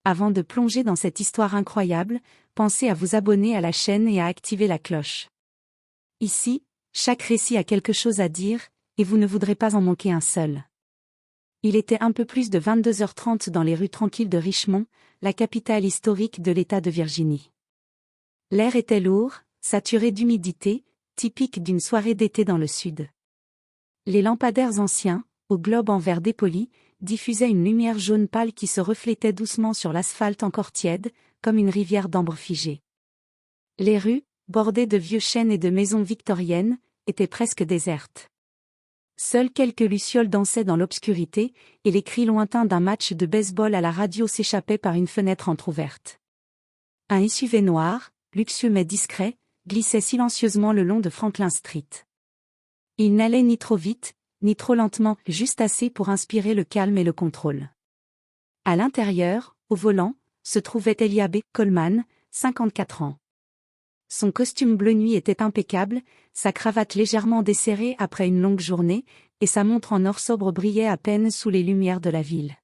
Avant de plonger dans cette histoire incroyable, pensez à vous abonner à la chaîne et à activer la cloche. Ici, chaque récit a quelque chose à dire, et vous ne voudrez pas en manquer un seul. Il était un peu plus de 22h30 dans les rues tranquilles de Richmond, la capitale historique de l'État de Virginie. L'air était lourd, saturé d'humidité, typique d'une soirée d'été dans le sud. Les lampadaires anciens, aux globes en verre dépoli, diffusaient une lumière jaune pâle qui se reflétait doucement sur l'asphalte encore tiède, comme une rivière d'ambre figée. Les rues, bordées de vieux chênes et de maisons victoriennes, étaient presque désertes. Seules quelques lucioles dansaient dans l'obscurité, et les cris lointains d'un match de baseball à la radio s'échappaient par une fenêtre entr'ouverte. Un SUV noir, luxueux mais discret, glissait silencieusement le long de Franklin Street. Il n'allait ni trop vite, ni trop lentement, juste assez pour inspirer le calme et le contrôle. À l'intérieur, au volant, se trouvait Elia B. Coleman, 54 ans. Son costume bleu nuit était impeccable, sa cravate légèrement desserrée après une longue journée, et sa montre en or sobre brillait à peine sous les lumières de la ville.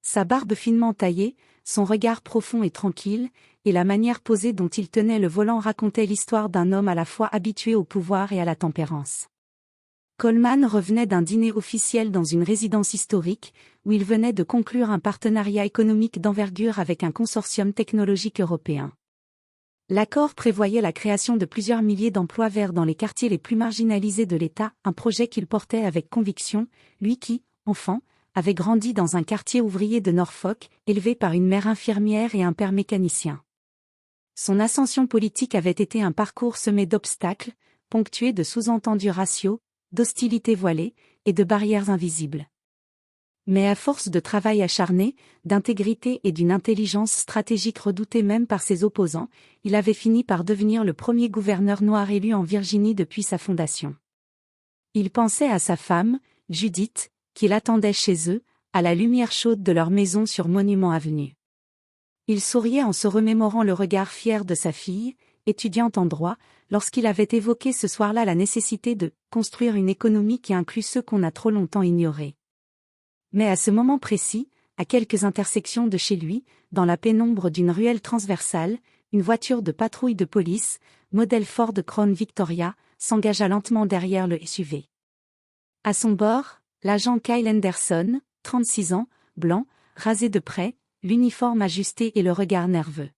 Sa barbe finement taillée, son regard profond et tranquille, et la manière posée dont il tenait le volant racontaient l'histoire d'un homme à la fois habitué au pouvoir et à la tempérance. Coleman revenait d'un dîner officiel dans une résidence historique, où il venait de conclure un partenariat économique d'envergure avec un consortium technologique européen. L'accord prévoyait la création de plusieurs milliers d'emplois verts dans les quartiers les plus marginalisés de l'État, un projet qu'il portait avec conviction, lui qui, enfant, avait grandi dans un quartier ouvrier de Norfolk, élevé par une mère infirmière et un père mécanicien. Son ascension politique avait été un parcours semé d'obstacles, ponctué de sous-entendus raciaux, d'hostilités voilées, et de barrières invisibles. Mais à force de travail acharné, d'intégrité et d'une intelligence stratégique redoutée même par ses opposants, il avait fini par devenir le premier gouverneur noir élu en Virginie depuis sa fondation. Il pensait à sa femme, Judith, qui l'attendait chez eux, à la lumière chaude de leur maison sur Monument Avenue. Il souriait en se remémorant le regard fier de sa fille, étudiante en droit, lorsqu'il avait évoqué ce soir-là la nécessité de construire une économie qui inclut ceux qu'on a trop longtemps ignorés. Mais à ce moment précis, à quelques intersections de chez lui, dans la pénombre d'une ruelle transversale, une voiture de patrouille de police, modèle Ford Crown Victoria, s'engagea lentement derrière le SUV. À son bord, l'agent Kyle Henderson, 36 ans, blanc, rasé de près, l'uniforme ajusté et le regard nerveux.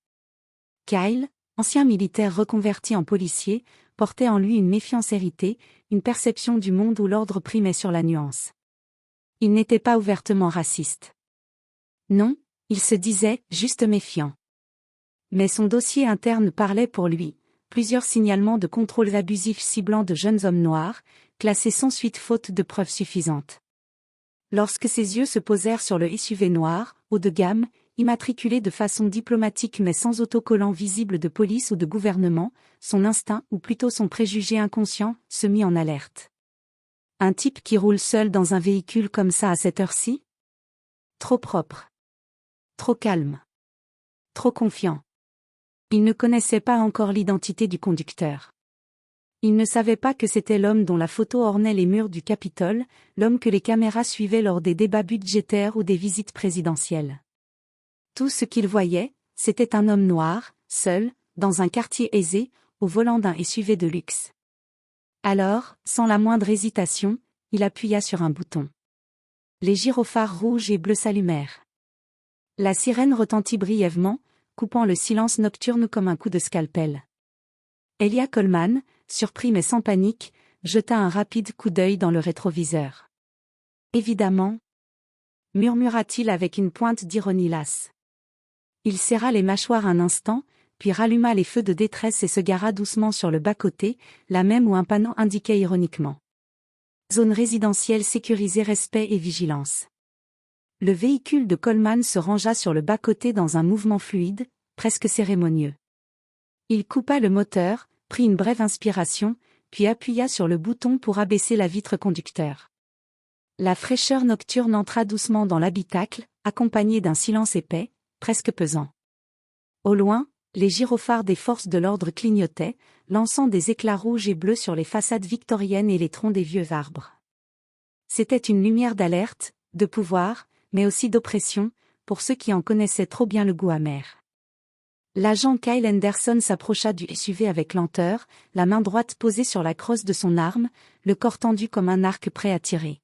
Kyle, ancien militaire reconverti en policier, portait en lui une méfiance héritée, une perception du monde où l'ordre primait sur la nuance. Il n'était pas ouvertement raciste. Non, il se disait juste méfiant. Mais son dossier interne parlait pour lui, plusieurs signalements de contrôles abusifs ciblant de jeunes hommes noirs, classés sans suite faute de preuves suffisantes. Lorsque ses yeux se posèrent sur le SUV noir, haut de gamme, immatriculé de façon diplomatique mais sans autocollant visible de police ou de gouvernement, son instinct, ou plutôt son préjugé inconscient, se mit en alerte. Un type qui roule seul dans un véhicule comme ça à cette heure-ci? Trop propre. Trop calme. Trop confiant. Il ne connaissait pas encore l'identité du conducteur. Il ne savait pas que c'était l'homme dont la photo ornait les murs du Capitole, l'homme que les caméras suivaient lors des débats budgétaires ou des visites présidentielles. Tout ce qu'il voyait, c'était un homme noir, seul, dans un quartier aisé, au volant d'un SUV de luxe. Alors, sans la moindre hésitation, il appuya sur un bouton. Les gyrophares rouges et bleus s'allumèrent. La sirène retentit brièvement, coupant le silence nocturne comme un coup de scalpel. Elia Coleman, surpris mais sans panique, jeta un rapide coup d'œil dans le rétroviseur. Évidemment, murmura-t-il avec une pointe d'ironie lasse. Il serra les mâchoires un instant, puis ralluma les feux de détresse et se gara doucement sur le bas-côté, là même où un panneau indiquait ironiquement. Zone résidentielle sécurisée, respect et vigilance. Le véhicule de Coleman se rangea sur le bas-côté dans un mouvement fluide, presque cérémonieux. Il coupa le moteur, prit une brève inspiration, puis appuya sur le bouton pour abaisser la vitre conducteur. La fraîcheur nocturne entra doucement dans l'habitacle, accompagnée d'un silence épais, presque pesant. Au loin, les gyrophares des forces de l'ordre clignotaient, lançant des éclats rouges et bleus sur les façades victoriennes et les troncs des vieux arbres. C'était une lumière d'alerte, de pouvoir, mais aussi d'oppression, pour ceux qui en connaissaient trop bien le goût amer. L'agent Kyle Anderson s'approcha du SUV avec lenteur, la main droite posée sur la crosse de son arme, le corps tendu comme un arc prêt à tirer.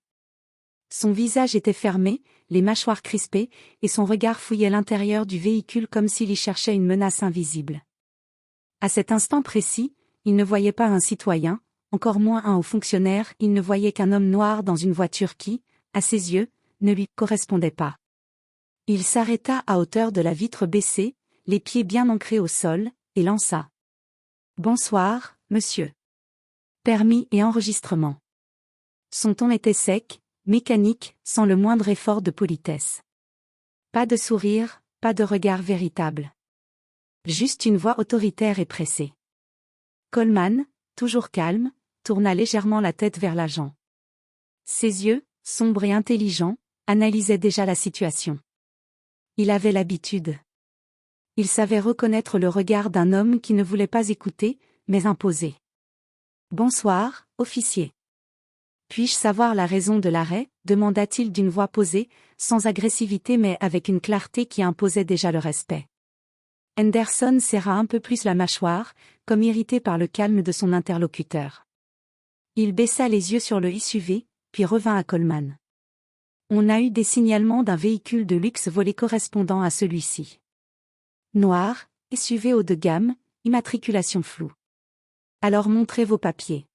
Son visage était fermé, les mâchoires crispées, et son regard fouillait l'intérieur du véhicule comme s'il y cherchait une menace invisible. À cet instant précis, il ne voyait pas un citoyen, encore moins un haut fonctionnaire, il ne voyait qu'un homme noir dans une voiture qui, à ses yeux, ne lui correspondait pas. Il s'arrêta à hauteur de la vitre baissée, les pieds bien ancrés au sol, et lança. « Bonsoir, monsieur. » Permis et enregistrement. Son ton était sec, mécanique, sans le moindre effort de politesse. Pas de sourire, pas de regard véritable. Juste une voix autoritaire et pressée. Coleman, toujours calme, tourna légèrement la tête vers l'agent. Ses yeux, sombres et intelligents, analysaient déjà la situation. Il avait l'habitude. Il savait reconnaître le regard d'un homme qui ne voulait pas écouter, mais imposer. « Bonsoir, officier. Puis-je savoir la raison de l'arrêt » demanda-t-il d'une voix posée, sans agressivité mais avec une clarté qui imposait déjà le respect. Anderson serra un peu plus la mâchoire, comme irrité par le calme de son interlocuteur. Il baissa les yeux sur le SUV, puis revint à Coleman. « On a eu des signalements d'un véhicule de luxe volé correspondant à celui-ci. Noir, SUV haut de gamme, immatriculation floue. Alors montrez vos papiers. »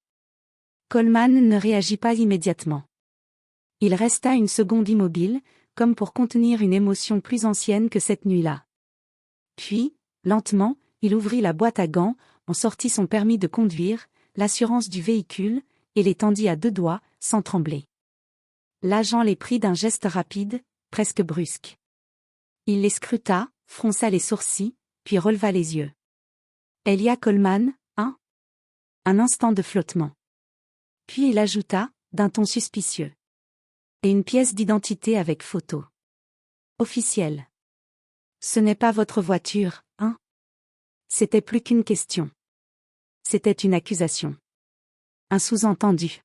Coleman ne réagit pas immédiatement. Il resta une seconde immobile, comme pour contenir une émotion plus ancienne que cette nuit-là. Puis, lentement, il ouvrit la boîte à gants, en sortit son permis de conduire, l'assurance du véhicule, et les tendit à deux doigts, sans trembler. L'agent les prit d'un geste rapide, presque brusque. Il les scruta, fronça les sourcils, puis releva les yeux. « Elia Coleman, hein ?» Un instant de flottement. Puis il ajouta, d'un ton suspicieux. « Et une pièce d'identité avec photo. Officielle. Ce n'est pas votre voiture, hein ?» C'était plus qu'une question. C'était une accusation. Un sous-entendu.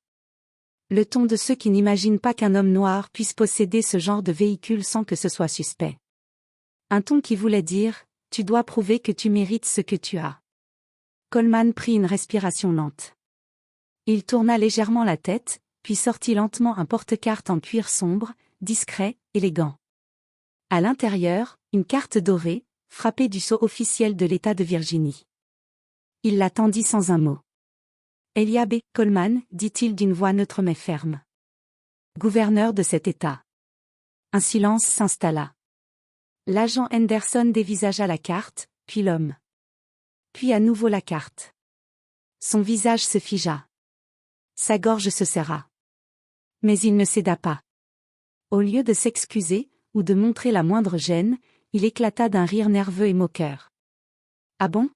Le ton de ceux qui n'imaginent pas qu'un homme noir puisse posséder ce genre de véhicule sans que ce soit suspect. Un ton qui voulait dire « Tu dois prouver que tu mérites ce que tu as. » Coleman prit une respiration lente. Il tourna légèrement la tête, puis sortit lentement un porte-carte en cuir sombre, discret, élégant. À l'intérieur, une carte dorée, frappée du sceau officiel de l'État de Virginie. Il la tendit sans un mot. « Elia B. Coleman, dit-il d'une voix neutre mais ferme. Gouverneur de cet État. » Un silence s'installa. L'agent Anderson dévisagea la carte, puis l'homme. Puis à nouveau la carte. Son visage se figea. Sa gorge se serra. Mais il ne céda pas. Au lieu de s'excuser, ou de montrer la moindre gêne, il éclata d'un rire nerveux et moqueur. « Ah bon ?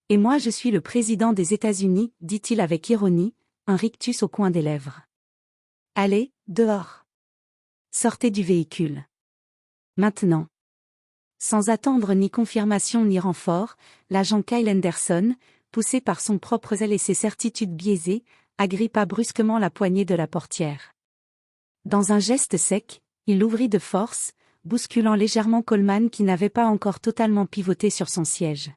Et moi je suis le président des États-Unis, dit-il avec ironie, un rictus au coin des lèvres. Allez, dehors. Sortez du véhicule. Maintenant. » Sans attendre ni confirmation ni renfort, l'agent Kyle Anderson, poussé par son propre zèle et ses certitudes biaisées, agrippa brusquement la poignée de la portière. Dans un geste sec, il l'ouvrit de force, bousculant légèrement Coleman qui n'avait pas encore totalement pivoté sur son siège.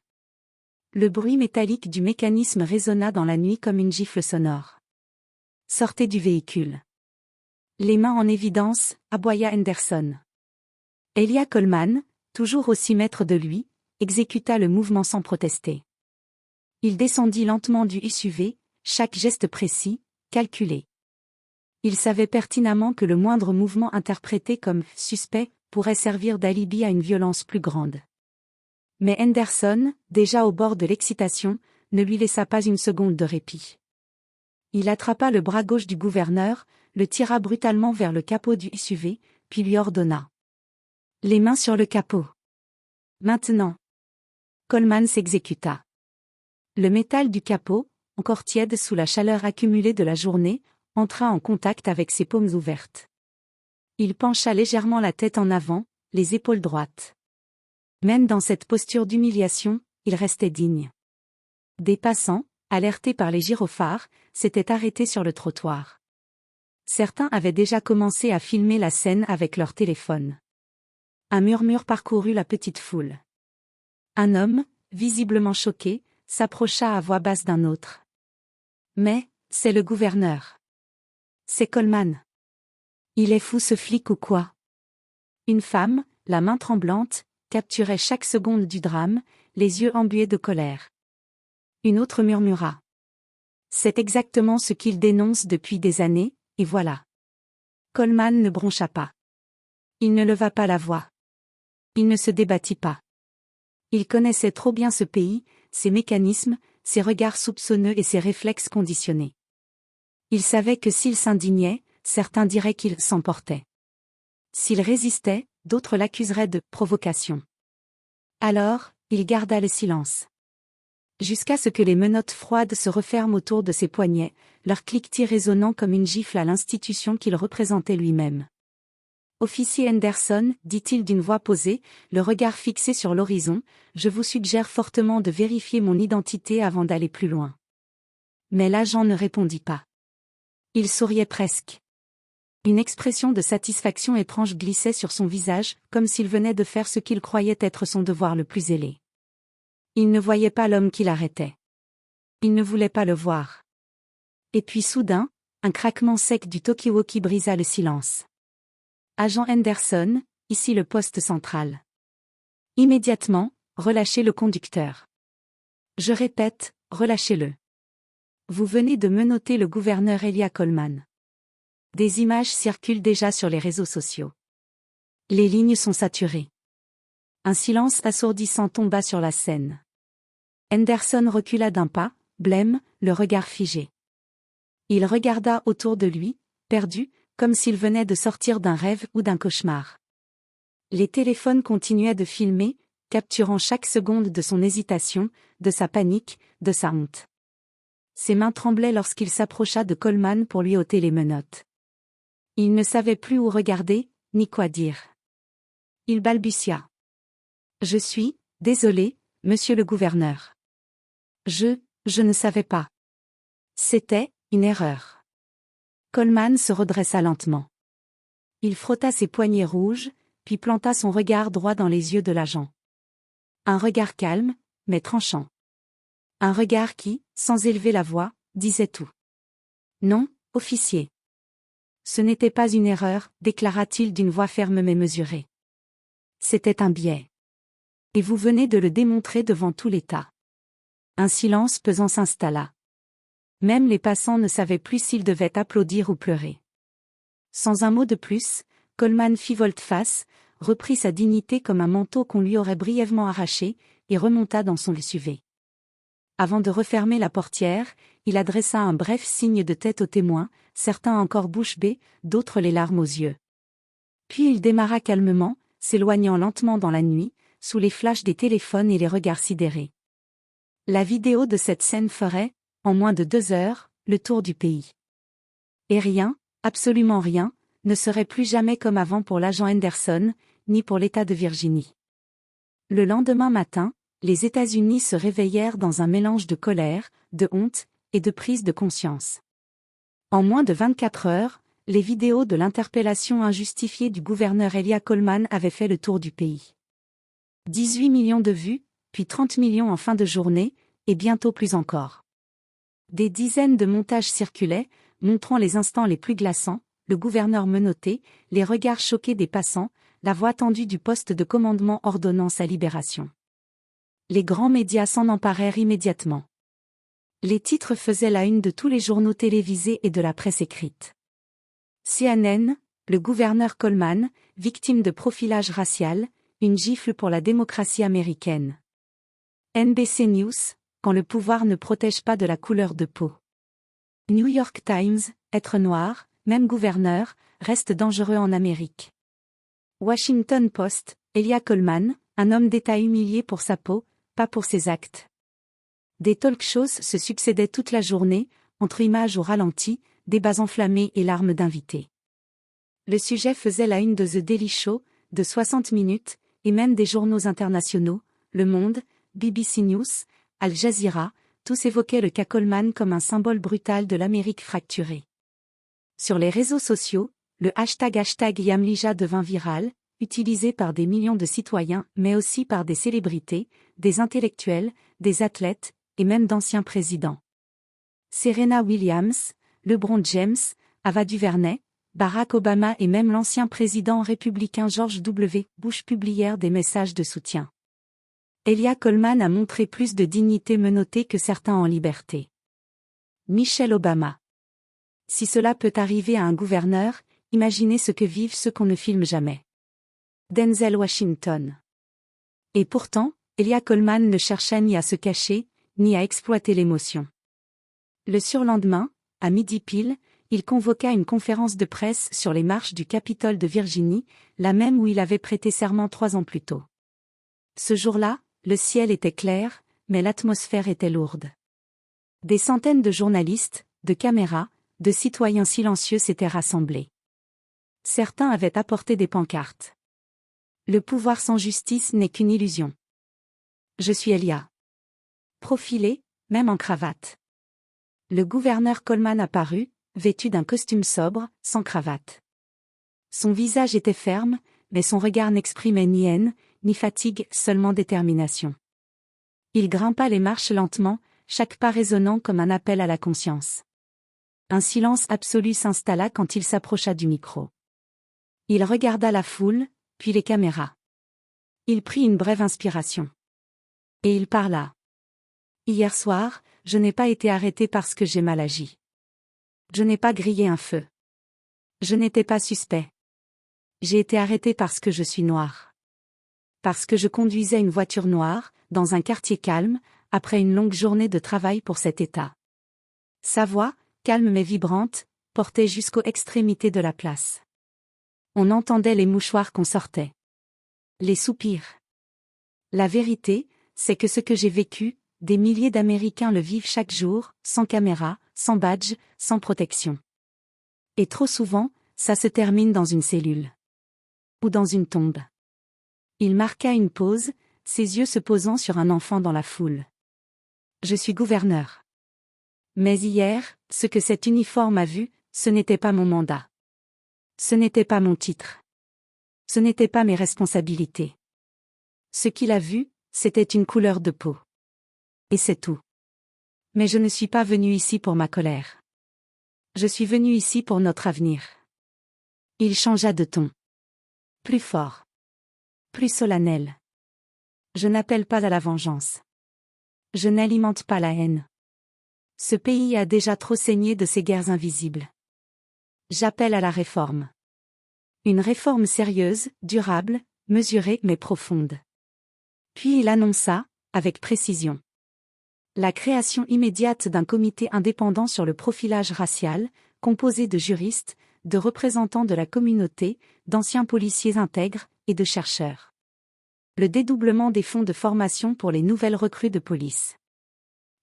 Le bruit métallique du mécanisme résonna dans la nuit comme une gifle sonore. « Sortez du véhicule. » Les mains en évidence, aboya Anderson. Elia Coleman, toujours aussi maître de lui, exécuta le mouvement sans protester. Il descendit lentement du SUV, chaque geste précis, calculé. Il savait pertinemment que le moindre mouvement interprété comme « suspect » pourrait servir d'alibi à une violence plus grande. Mais Anderson, déjà au bord de l'excitation, ne lui laissa pas une seconde de répit. Il attrapa le bras gauche du gouverneur, le tira brutalement vers le capot du SUV, puis lui ordonna. « Les mains sur le capot. » Maintenant. Coleman s'exécuta. Le métal du capot, encore tiède sous la chaleur accumulée de la journée, entra en contact avec ses paumes ouvertes. Il pencha légèrement la tête en avant, les épaules droites. Même dans cette posture d'humiliation, il restait digne. Des passants, alertés par les gyrophares, s'étaient arrêtés sur le trottoir. Certains avaient déjà commencé à filmer la scène avec leur téléphone. Un murmure parcourut la petite foule. Un homme, visiblement choqué, s'approcha à voix basse d'un autre. Mais, c'est le gouverneur. C'est Coleman. Il est fou ce flic ou quoi? Une femme, la main tremblante, capturait chaque seconde du drame, les yeux embués de colère. Une autre murmura. C'est exactement ce qu'il dénonce depuis des années, et voilà. Coleman ne broncha pas. Il ne leva pas la voix. Il ne se débattit pas. Il connaissait trop bien ce pays, ses mécanismes, ses regards soupçonneux et ses réflexes conditionnés. Il savait que s'il s'indignait, certains diraient qu'il s'emportait. S'il résistait, d'autres l'accuseraient de provocation. Alors, il garda le silence. Jusqu'à ce que les menottes froides se referment autour de ses poignets, leur cliquetis résonnant comme une gifle à l'institution qu'il représentait lui-même. Officier Henderson, dit-il d'une voix posée, le regard fixé sur l'horizon, je vous suggère fortement de vérifier mon identité avant d'aller plus loin. Mais l'agent ne répondit pas. Il souriait presque. Une expression de satisfaction étrange glissait sur son visage, comme s'il venait de faire ce qu'il croyait être son devoir le plus zélé. Il ne voyait pas l'homme qui l'arrêtait. Il ne voulait pas le voir. Et puis soudain, un craquement sec du talkie-walkie brisa le silence. Agent Henderson, ici le poste central. Immédiatement, relâchez le conducteur. Je répète, relâchez-le. Vous venez de menotter le gouverneur Elia Coleman. Des images circulent déjà sur les réseaux sociaux. Les lignes sont saturées. Un silence assourdissant tomba sur la scène. Henderson recula d'un pas, blême, le regard figé. Il regarda autour de lui, perdu, comme s'il venait de sortir d'un rêve ou d'un cauchemar. Les téléphones continuaient de filmer, capturant chaque seconde de son hésitation, de sa panique, de sa honte. Ses mains tremblaient lorsqu'il s'approcha de Coleman pour lui ôter les menottes. Il ne savait plus où regarder, ni quoi dire. Il balbutia. « Je suis, désolé, monsieur le gouverneur. Je ne savais pas. C'était une erreur. » Coleman se redressa lentement. Il frotta ses poignets rouges, puis planta son regard droit dans les yeux de l'agent. Un regard calme, mais tranchant. Un regard qui, sans élever la voix, disait tout. « Non, officier. Ce n'était pas une erreur, déclara-t-il d'une voix ferme mais mesurée. C'était un biais. Et vous venez de le démontrer devant tout l'État. » Un silence pesant s'installa. Même les passants ne savaient plus s'ils devaient applaudir ou pleurer. Sans un mot de plus, Coleman fit volte-face, reprit sa dignité comme un manteau qu'on lui aurait brièvement arraché, et remonta dans son SUV. Avant de refermer la portière, il adressa un bref signe de tête aux témoins, certains encore bouche bée, d'autres les larmes aux yeux. Puis il démarra calmement, s'éloignant lentement dans la nuit, sous les flashs des téléphones et les regards sidérés. La vidéo de cette scène ferait, en moins de 2 heures, le tour du pays. Et rien, absolument rien, ne serait plus jamais comme avant pour l'agent Henderson, ni pour l'État de Virginie. Le lendemain matin, les États-Unis se réveillèrent dans un mélange de colère, de honte, et de prise de conscience. En moins de 24 heures, les vidéos de l'interpellation injustifiée du gouverneur Elia Coleman avaient fait le tour du pays. 18 millions de vues, puis 30 millions en fin de journée, et bientôt plus encore. Des dizaines de montages circulaient, montrant les instants les plus glaçants, le gouverneur menotté, les regards choqués des passants, la voix tendue du poste de commandement ordonnant sa libération. Les grands médias s'en emparèrent immédiatement. Les titres faisaient la une de tous les journaux télévisés et de la presse écrite. CNN, le gouverneur Coleman, victime de profilage racial, une gifle pour la démocratie américaine. NBC News, quand le pouvoir ne protège pas de la couleur de peau. New York Times, être noir, même gouverneur, reste dangereux en Amérique. Washington Post, Elia Coleman, un homme d'État humilié pour sa peau, pas pour ses actes. Des talk-shows se succédaient toute la journée, entre images au ralenti, débats enflammés et larmes d'invités. Le sujet faisait la une de The Daily Show, de 60 minutes, et même des journaux internationaux, Le Monde, BBC News, Al Jazeera, tous évoquaient le cas Coleman comme un symbole brutal de l'Amérique fracturée. Sur les réseaux sociaux, le hashtag #Yamlija devint viral, utilisé par des millions de citoyens mais aussi par des célébrités, des intellectuels, des athlètes, et même d'anciens présidents. Serena Williams, LeBron James, Ava DuVernay, Barack Obama et même l'ancien président républicain George W. Bush publièrent des messages de soutien. Elia Coleman a montré plus de dignité menottée que certains en liberté. Michelle Obama. Si cela peut arriver à un gouverneur, imaginez ce que vivent ceux qu'on ne filme jamais. Denzel Washington. Et pourtant, Elia Coleman ne chercha ni à se cacher, ni à exploiter l'émotion. Le surlendemain, à midi pile, il convoqua une conférence de presse sur les marches du Capitole de Virginie, la même où il avait prêté serment 3 ans plus tôt. Ce jour-là, le ciel était clair, mais l'atmosphère était lourde. Des centaines de journalistes, de caméras, de citoyens silencieux s'étaient rassemblés. Certains avaient apporté des pancartes. Le pouvoir sans justice n'est qu'une illusion. Je suis Elia. Profilé, même en cravate. Le gouverneur Coleman apparut, vêtu d'un costume sobre, sans cravate. Son visage était ferme, mais son regard n'exprimait ni haine, ni fatigue, seulement détermination. Il grimpa les marches lentement, chaque pas résonnant comme un appel à la conscience. Un silence absolu s'installa quand il s'approcha du micro. Il regarda la foule, puis les caméras. Il prit une brève inspiration. Et il parla. Hier soir, je n'ai pas été arrêté parce que j'ai mal agi. Je n'ai pas grillé un feu. Je n'étais pas suspect. J'ai été arrêté parce que je suis noir. Parce que je conduisais une voiture noire, dans un quartier calme, après une longue journée de travail pour cet État. Sa voix, calme mais vibrante, portait jusqu'aux extrémités de la place. On entendait les mouchoirs qu'on sortait. Les soupirs. La vérité, c'est que ce que j'ai vécu, des milliers d'Américains le vivent chaque jour, sans caméra, sans badge, sans protection. Et trop souvent, ça se termine dans une cellule. Ou dans une tombe. Il marqua une pause, ses yeux se posant sur un enfant dans la foule. Je suis gouverneur. Mais hier, ce que cet uniforme a vu, ce n'était pas mon mandat. Ce n'était pas mon titre. Ce n'était pas mes responsabilités. Ce qu'il a vu, c'était une couleur de peau. Et c'est tout. Mais je ne suis pas venu ici pour ma colère. Je suis venu ici pour notre avenir. Il changea de ton. Plus fort. Plus solennel. Je n'appelle pas à la vengeance. Je n'alimente pas la haine. Ce pays a déjà trop saigné de ces guerres invisibles. J'appelle à la réforme. Une réforme sérieuse, durable, mesurée mais profonde. Puis il annonça, avec précision, la création immédiate d'un comité indépendant sur le profilage racial, composé de juristes, de représentants de la communauté, d'anciens policiers intègres et de chercheurs. Le dédoublement des fonds de formation pour les nouvelles recrues de police.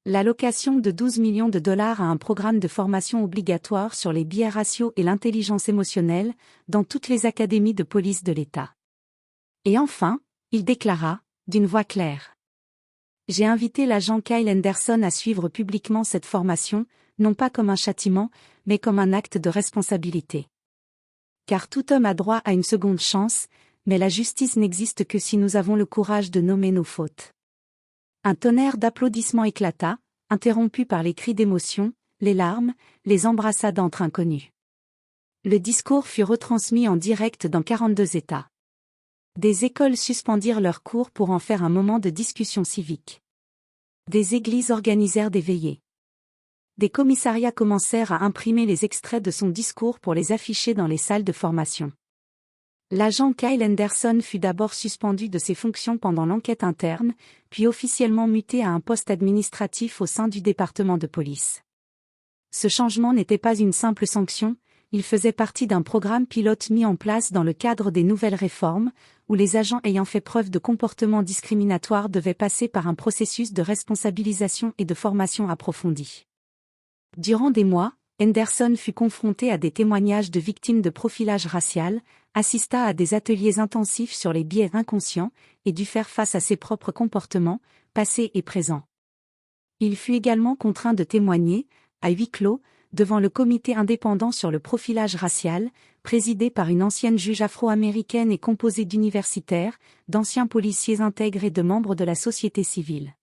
L'allocation de 12 millions de dollars à un programme de formation obligatoire sur les biais raciaux et l'intelligence émotionnelle dans toutes les académies de police de l'État. Et enfin, il déclara, d'une voix claire. J'ai invité l'agent Kyle Anderson à suivre publiquement cette formation, non pas comme un châtiment, mais comme un acte de responsabilité. Car tout homme a droit à une seconde chance, mais la justice n'existe que si nous avons le courage de nommer nos fautes. Un tonnerre d'applaudissements éclata, interrompu par les cris d'émotion, les larmes, les embrassades entre inconnus. Le discours fut retransmis en direct dans 42 États. Des écoles suspendirent leurs cours pour en faire un moment de discussion civique. Des églises organisèrent des veillées. Des commissariats commencèrent à imprimer les extraits de son discours pour les afficher dans les salles de formation. L'agent Kyle Anderson fut d'abord suspendu de ses fonctions pendant l'enquête interne, puis officiellement muté à un poste administratif au sein du département de police. Ce changement n'était pas une simple sanction, il faisait partie d'un programme pilote mis en place dans le cadre des nouvelles réformes, où les agents ayant fait preuve de comportements discriminatoires devaient passer par un processus de responsabilisation et de formation approfondie. Durant des mois, Anderson fut confronté à des témoignages de victimes de profilage racial, assista à des ateliers intensifs sur les biais inconscients, et dut faire face à ses propres comportements, passés et présents. Il fut également contraint de témoigner, à huis clos, devant le comité indépendant sur le profilage racial, présidé par une ancienne juge afro-américaine et composé d'universitaires, d'anciens policiers intègres et de membres de la société civile.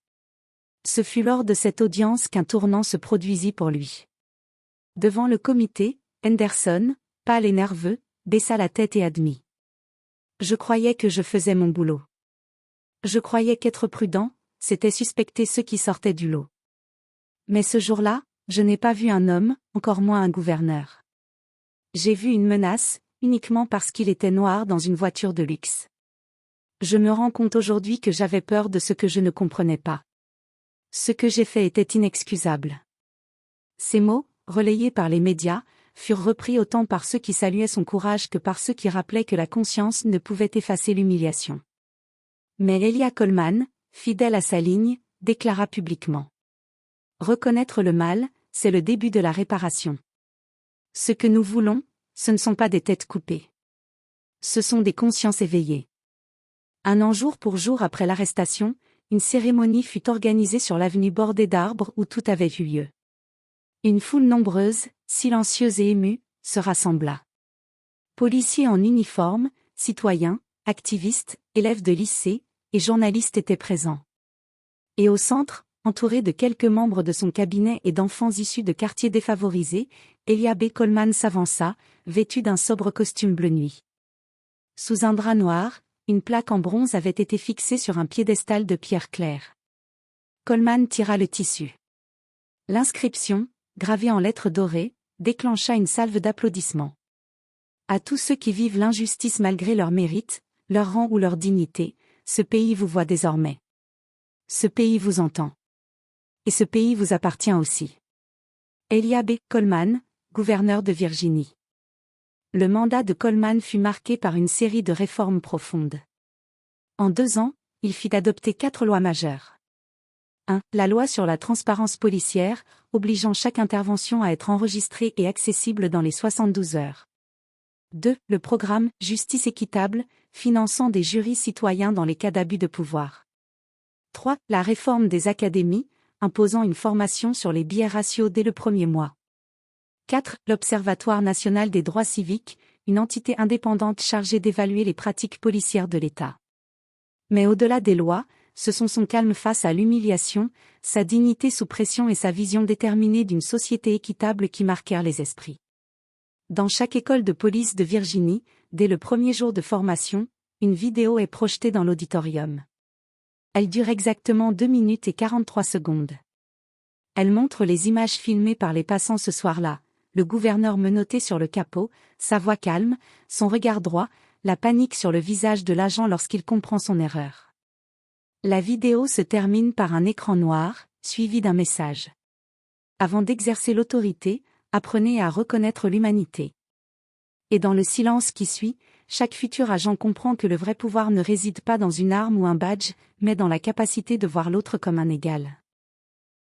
Ce fut lors de cette audience qu'un tournant se produisit pour lui. Devant le comité, Henderson, pâle et nerveux, baissa la tête et admit. « Je croyais que je faisais mon boulot. Je croyais qu'être prudent, c'était suspecter ceux qui sortaient du lot. Mais ce jour-là, je n'ai pas vu un homme, encore moins un gouverneur. J'ai vu une menace, uniquement parce qu'il était noir dans une voiture de luxe. Je me rends compte aujourd'hui que j'avais peur de ce que je ne comprenais pas. Ce que j'ai fait était inexcusable. » Ces mots, relayés par les médias, furent repris autant par ceux qui saluaient son courage que par ceux qui rappelaient que la conscience ne pouvait effacer l'humiliation. Mais Elia Coleman, fidèle à sa ligne, déclara publiquement. « Reconnaître le mal, c'est le début de la réparation. Ce que nous voulons, ce ne sont pas des têtes coupées. Ce sont des consciences éveillées. » Un an jour pour jour après l'arrestation, une cérémonie fut organisée sur l'avenue bordée d'arbres où tout avait eu lieu. Une foule nombreuse, silencieuse et émue, se rassembla. Policiers en uniforme, citoyens, activistes, élèves de lycée et journalistes étaient présents. Et au centre, entouré de quelques membres de son cabinet et d'enfants issus de quartiers défavorisés, Elia B. Coleman s'avança, vêtu d'un sobre costume bleu nuit. Sous un drap noir, une plaque en bronze avait été fixée sur un piédestal de pierre claire. Coleman tira le tissu. L'inscription, gravée en lettres dorées, déclencha une salve d'applaudissements. À tous ceux qui vivent l'injustice malgré leur mérite, leur rang ou leur dignité, ce pays vous voit désormais. Ce pays vous entend. Et ce pays vous appartient aussi. Elia B. Coleman, gouverneur de Virginie. Le mandat de Coleman fut marqué par une série de réformes profondes. En 2 ans, il fit adopter 4 lois majeures. 1. La loi sur la transparence policière, obligeant chaque intervention à être enregistrée et accessible dans les 72 heures. 2. Le programme « Justice équitable », finançant des jurys citoyens dans les cas d'abus de pouvoir. 3. La réforme des académies, imposant une formation sur les biais raciaux dès le premier mois. 4. L'Observatoire national des droits civiques, une entité indépendante chargée d'évaluer les pratiques policières de l'État. Mais au-delà des lois, ce sont son calme face à l'humiliation, sa dignité sous pression et sa vision déterminée d'une société équitable qui marquèrent les esprits. Dans chaque école de police de Virginie, dès le premier jour de formation, une vidéo est projetée dans l'auditorium. Elle dure exactement 2 minutes et 43 secondes. Elle montre les images filmées par les passants ce soir-là, le gouverneur menotté sur le capot, sa voix calme, son regard droit, la panique sur le visage de l'agent lorsqu'il comprend son erreur. La vidéo se termine par un écran noir, suivi d'un message. Avant d'exercer l'autorité, apprenez à reconnaître l'humanité. Et dans le silence qui suit, chaque futur agent comprend que le vrai pouvoir ne réside pas dans une arme ou un badge, mais dans la capacité de voir l'autre comme un égal.